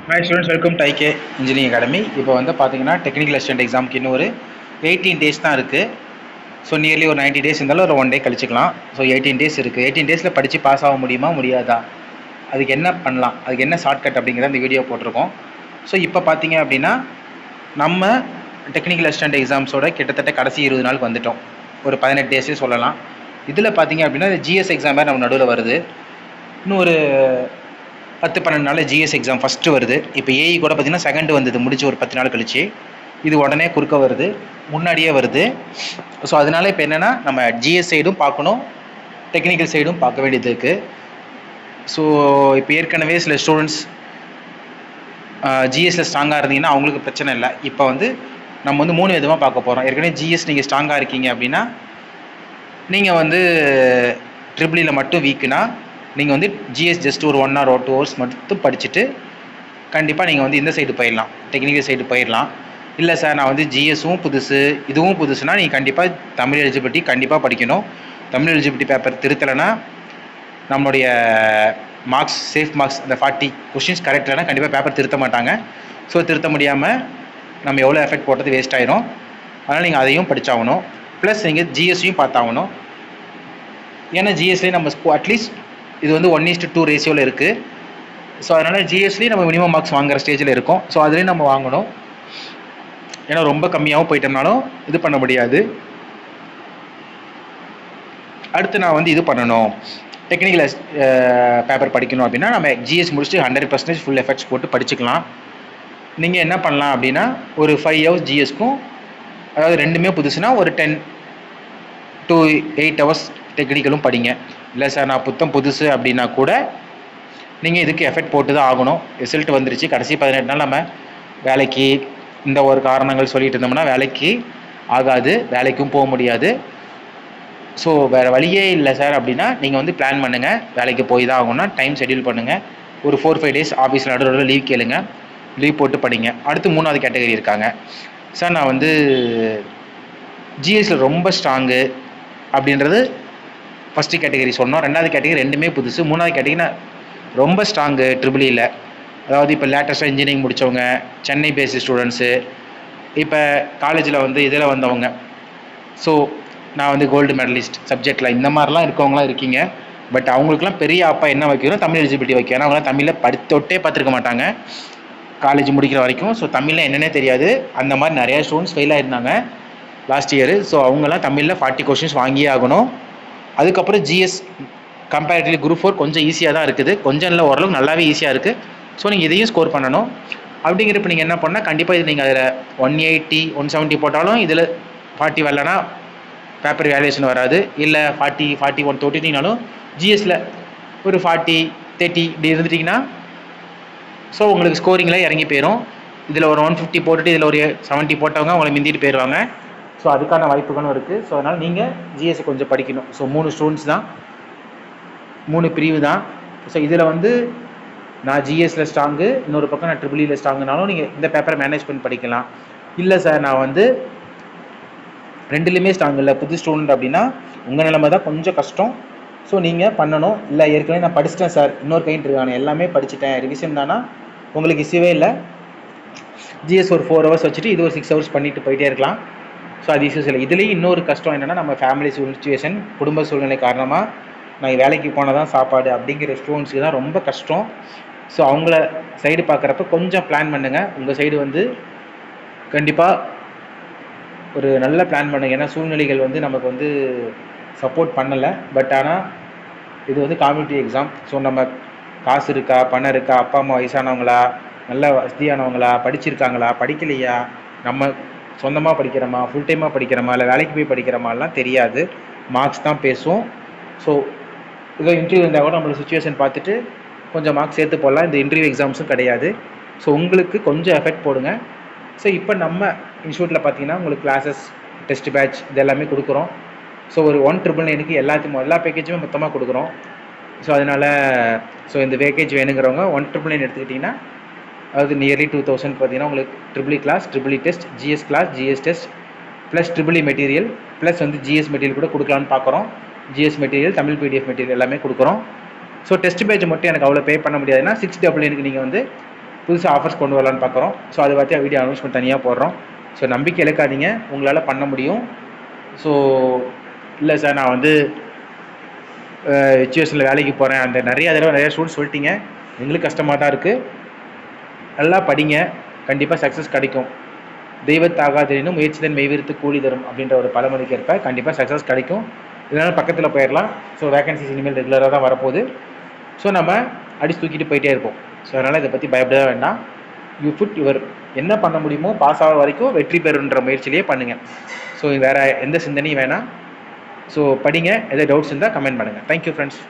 Hi students, welcome to IK engineering academy. இப்போ வந்து பார்த்தீங்கன்னா டெக்னிக்கல் அசிஸ்டன்ட் எக்ஸாமுக்கு இன்னும் ஒரு 18 டேஸ் தான் இருக்குது. ஸோ நியர்லி ஒரு 90 டேஸ் இருந்தாலும் ஒரு 1 டே கழிச்சிக்கலாம். ஸோ 18 டேஸ் இருக்குது. 18 டேஸில் படித்து பாஸ் ஆக முடியுமா முடியாதா, அதுக்கு என்ன பண்ணலாம், அதுக்கு என்ன ஷார்ட்கட் அப்படிங்கிற அந்த வீடியோ போட்டிருக்கோம். ஸோ இப்போ பார்த்தீங்க அப்படின்னா நம்ம டெக்னிக்கல் அசிஸ்டன்ட் எக்ஸாம்ஸோட கிட்டத்தட்ட கடைசி 20 நாளுக்கு வந்துட்டோம். ஒரு 18 டேஸே சொல்லலாம். இதில் பார்த்தீங்க அப்படின்னா ஜிஎஸ் எக்ஸாம் வேறு நம்ம நடுவில் வருது. இன்னும் ஒரு 10-12 நாளில் ஜிஎஸ் எக்ஸாம் ஃபஸ்ட்டு வருது. இப்போ ஏஇ கூட பார்த்தீங்கன்னா செகண்ட் வந்தது, முடிச்சு ஒரு 10 நாள் கழிச்சு. இது உடனே குறுக்க வருது, முன்னாடியே வருது. ஸோ அதனால இப்போ என்னென்னா நம்ம ஜிஎஸ் சைடும் பார்க்கணும், டெக்னிக்கல் சைடும் பார்க்க வேண்டியது இருக்குது. ஸோ இப்போ ஏற்கனவே சில ஸ்டூடெண்ட்ஸ் ஜிஎஸ்சில் ஸ்ட்ராங்காக இருந்தீங்கன்னா அவங்களுக்கு பிரச்சனை இல்லை. இப்போ வந்து நம்ம வந்து 3 விதமாக பார்க்க போகிறோம். ஏற்கனவே ஜிஎஸ் நீங்கள் ஸ்ட்ராங்காக இருக்கீங்க அப்படின்னா நீங்கள் வந்து ட்ரிபிளியில் மட்டும் வீக்குனா நீங்கள் வந்து ஜிஎஸ் ஜஸ்ட் ஒரு 1 or 2 hours மட்டும் படிச்சுட்டு கண்டிப்பாக நீங்கள் வந்து இந்த சைடு போயிடலாம், டெக்னிக்கல் சைடு போயிடலாம். இல்லை சார் நான் வந்து ஜிஎஸும் புதுசு இதுவும் புதுசுனா நீங்கள் கண்டிப்பாக தமிழ் எலிஜிபிலிட்டி கண்டிப்பாக படிக்கணும். தமிழ் எலிஜிபிலிட்டி பேப்பர் திருத்தலைன்னா நம்மளுடைய மார்க்ஸ், சேஃப் மார்க்ஸ், அந்த 40 கொஷின்ஸ் கரெக்ட் இல்லைனா கண்டிப்பாக பேப்பர் திருத்த மாட்டாங்க. ஸோ திருத்த முடியாமல் நம்ம எவ்வளோ எஃபெக்ட் போட்டது வேஸ்ட் ஆயிரும். அதனால் நீங்கள் அதையும் படித்தாகணும். ப்ளஸ் நீங்கள் ஜிஎஸ்ஸையும் பார்த்தாகணும். ஏன்னா ஜிஎஸ்லேயே நம்ம அட்லீஸ்ட் இது வந்து 1:2 ரேஷியோவில் இருக்குது. ஸோ அதனால் ஜிஎஸ்லேயும் நம்ம மினிமம் மார்க்ஸ் வாங்குகிற ஸ்டேஜில் இருக்கோம். ஸோ அதுலேயும் நம்ம வாங்கணும். ஏன்னா ரொம்ப கம்மியாகவும் போயிட்டோம்னாலும் இது பண்ண முடியாது. அடுத்து நான் வந்து இது பண்ணணும், டெக்னிக்கல் பேப்பர் படிக்கணும் அப்படின்னா நம்ம ஜிஎஸ் முடிச்சுட்டு 100% ஃபுல் எஃபெக்ட்ஸ் போட்டு படிச்சுக்கலாம். நீங்கள் என்ன பண்ணலாம் அப்படின்னா ஒரு 5 hours ஜிஎஸ்க்கும், அதாவது ரெண்டுமே புதுசுனா ஒரு 10 to 8 hours டெக்னிக்கலும் படிங்க. இல்லை சார் நான் புதுசு அப்படின்னா கூட நீங்கள் இதுக்கு எஃபெக்ட் போட்டு தான் ஆகணும். ரிசல்ட் வந்துருச்சு, கடைசி 18 நாள் நம்ம வேலைக்கு இந்த ஒரு காரணங்கள் சொல்லிட்டு இருந்தோம்னா வேலைக்கு ஆகாது, வேலைக்கும் போக முடியாது. ஸோ வேறு வழியே இல்லை சார் அப்படின்னா நீங்கள் வந்து பிளான் பண்ணுங்கள், வேலைக்கு போய் தான் ஆகணும்னா டைம் ஷெட்யூல் பண்ணுங்கள். ஒரு 4-5 days ஆஃபீஸில் நடுவில் லீவ் கேளுங்க, லீவ் போட்டு படிங்க. அடுத்து 3வது கேட்டகரி இருக்காங்க. சார் நான் வந்து ஜிஎஸ்சில் ரொம்ப ஸ்ட்ராங்கு அப்படின்றது ஃபஸ்ட்டு கேட்டகரி சொன்னோம். 2வது கேட்டகரி ரெண்டுமே புதுசு. 3வது கேட்டகரி ரொம்ப ஸ்ட்ராங்கு ட்ரிபிளியில், அதாவது இப்போ லேட்டஸ்ட்டாக இன்ஜினியரிங் முடித்தவங்க, சென்னை பேஸ்டு ஸ்டூடெண்ட்ஸு, இப்போ காலேஜில் வந்து இதில் வந்தவங்க. ஸோ நான் வந்து கோல்டு மெடலிஸ்ட் சப்ஜெக்டில் இந்த மாதிரிலாம் இருக்கவங்களாம் இருக்கீங்க. பட் அவங்களுக்குலாம் பெரிய அப்பா என்ன வைக்கணும், தமிழ் எலிஜிபிலிட்டி வைக்கும். ஏன்னா அவங்களாம் தமிழில் தொட்டே பார்த்துருக்க மாட்டாங்க காலேஜ் முடிக்கிற வரைக்கும். ஸோ தமிழில் என்னென்னே தெரியாது. அந்த மாதிரி நிறையா ஸ்டூடெண்ட்ஸ் ஃபெயில் ஆகிருந்தாங்க லாஸ்ட் இயர். ஸோ அவங்களாம் தமிழில் 40 கொஷின்ஸ் வாங்கியே ஆகணும். அதுக்கப்புறம் ஜிஎஸ் கம்பேரிட்டிவ்லி குரூப் 4 கொஞ்சம் ஈஸியாக தான் இருக்குது, கொஞ்சம் இல்லை ஓரளவுக்கு நல்லாவே ஈஸியாக இருக்குது. ஸோ நீங்கள் இதையும் ஸ்கோர் பண்ணணும். அப்படிங்கிறப்ப நீங்கள் என்ன பண்ணால் கண்டிப்பாக இது நீங்கள் அதில் 180 170 போட்டாலும் இதில் 40 வரலன்னா பேப்பர் வேல்யூஷன் வராது. இல்லை 40 41 தொட்டிட்டிங்கனாலும் ஜிஎஸ்சில் ஒரு 40 30 இப்படி இருந்துட்டிங்கன்னா ஸோ உங்களுக்கு ஸ்கோரிங்கில் இறங்கி போயிடும். இதில் ஒரு 150 போட்டுட்டு இதில் ஒரு 70 போட்டவங்க அவங்களை மிந்திட்டு போயிடுவாங்க. ஸோ அதுக்கான வாய்ப்புகளும் இருக்குது. ஸோ அதனால் நீங்கள் ஜிஎஸ்சி கொஞ்சம் படிக்கணும். ஸோ 3 ஸ்டூடெண்ட்ஸ் தான், 3 பிரிவு தான். ஸோ இதில் வந்து நான் ஜிஎஸ்சில் ஸ்ட்ராங்கு, இன்னொரு பக்கம் நான் ட்ரிபிளியில் ஸ்ட்ராங்குனாலும் நீங்கள் இந்த பேப்பரை மேனேஜ் பண்ணி படிக்கலாம். இல்லை சார் நான் வந்து ரெண்டுலேயுமே ஸ்ட்ராங் இல்லை, புது ஸ்டூடெண்ட் அப்படின்னா உங்கள் நிலைமை தான் கொஞ்சம் கஷ்டம். ஸோ நீங்கள் பண்ணணும். இல்லை ஏற்கனவே நான் படிச்சிட்டேன் சார், இன்னொரு கைண்ட் இருக்கான எல்லாமே படிச்சுட்டேன், ரிவிஷன் தானா உங்களுக்கு இஷ்யூவே இல்லை, ஜிஎஸ் ஒரு 4 hours வச்சுட்டு இது ஒரு 6 hours பண்ணிட்டு போயிட்டே இருக்கலாம். ஸோ அது இஷ்யூஸ் இல்லை. இதுலேயும் இன்னொரு கஷ்டம் என்னென்னா நம்ம ஃபேமிலி சுச்சுவேஷன், குடும்ப சூழ்நிலை காரணமாக நான் வேலைக்கு போனால் தான் சாப்பாடு அப்படிங்கிற ஸ்டூடெண்ட்ஸுக்கு தான் ரொம்ப கஷ்டம். ஸோ அவங்கள சைடு பார்க்குறப்ப கொஞ்சம் பிளான் பண்ணுங்கள். உங்கள் சைடு வந்து கண்டிப்பாக ஒரு நல்ல பிளான் பண்ணுங்கள். ஏன்னா சூழ்நிலைகள் வந்து நமக்கு வந்து சப்போர்ட் பண்ணலை. பட் ஆனால் இது வந்து காம்படிட்டிவ் எக்ஸாம். ஸோ நம்ம காசு இருக்கா, பணம் இருக்கா, அப்பா அம்மா வயசானவங்களா, நல்ல வசதியானவங்களா, படிச்சிருக்காங்களா, படிக்கலையா, நம்ம சொந்தமாக படிக்கிறோமா, ஃபுல் டைமாக படிக்கிறோமா, இல்லை வேலைக்கு போய் படிக்கிறோமாலாம் தெரியாது. மார்க்ஸ் தான் பேசும். ஸோ ஏதோ இன்டர்வியூ இருந்தால் கூட நம்மளோட சுச்சுவேஷன் பார்த்துட்டு கொஞ்சம் மார்க்ஸ் சேர்த்து போடலாம். இந்த இன்டர்வியூ எக்ஸாம்ஸும் கிடையாது. ஸோ உங்களுக்கு கொஞ்சம் எஃபெக்ட் போடுங்க. ஸோ இப்போ நம்ம இன்ஸ்டியூட்டில் பார்த்தீங்கன்னா உங்களுக்கு கிளாஸஸ், டெஸ்ட் பேட்ச் இது எல்லாமே கொடுக்குறோம். ஸோ ஒரு 1,999க்கு எல்லா பேக்கேஜுமே மொத்தமாக கொடுக்குறோம். ஸோ அதனால் இந்த பேக்கேஜ் வேணுங்கிறவங்க 1,999 எடுத்துக்கிட்டிங்கன்னா அதாவது நியர்லி 2,000 பார்த்தீங்கன்னா உங்களுக்கு ட்ரிபிளி கிளாஸ், ட்ரிபிளி test, GS class, GS test plus ட்ரிபிளி மெட்டீரியல் ப்ளஸ் வந்து ஜிஎஸ் மெட்டீரியல் கூட கொடுக்கலான்னு பார்க்குறோம். GS material, Tamil PDF material எல்லாமே கொடுக்குறோம். ஸோ டெஸ்ட் பேட்ச் மட்டும் எனக்கு அவ்வளோ பே பண்ண முடியாதுன்னா 699க்கு நீங்கள் வந்து புதுசாக ஆஃபர்ஸ் கொண்டு வரலான்னு பார்க்குறோம். ஸோ அதை பற்றி வீடியோ அனௌன்ஸ்மெண்ட் தனியாக போடுறோம். ஸோ நம்பிக்கை இழக்காதீங்க, உங்களால் பண்ண முடியும். ஸோ இல்லை சார் நான் வந்து ஹெச்யூஎஸில் வேலைக்கு போகிறேன், அந்த நிறைய ஸ்டூடெண்ட்ஸ் சொல்லிட்டீங்க, எங்களுக்கு கஷ்டமாக தான் இருக்குது. நல்லா படிங்க, கண்டிப்பாக சக்ஸஸ் கிடைக்கும். தெய்வத்தாகாதெனினும் முயற்சிதன் மெய்விருத்து கூலி தரும் அப்படின்ற ஒரு பழமொழிக்கு ஏற்ப கண்டிப்பாக சக்ஸஸ் கிடைக்கும். இதனால் பக்கத்தில் போயிடலாம். ஸோ வேகன்சிஸ் இனிமேல் ரெகுலராக தான் வரப்போகுது. ஸோ நம்ம அடிச்சு தூக்கிட்டு போயிட்டே இருப்போம். ஸோ அதனால் இதை பற்றி பயப்பட வேண்டாம். யூ புட் யுவர் என்ன பண்ண முடியுமோ பாஸ் ஆகிற வரைக்கும் வெற்றி பெறுன்ற முயற்சியிலேயே பண்ணுங்கள். ஸோ வேறு எந்த சிந்தனையும் வேணாம். ஸோ படிங்க. எதாவது டவுட்ஸ் இருந்தால் கமெண்ட் பண்ணுங்கள். Thank you friends.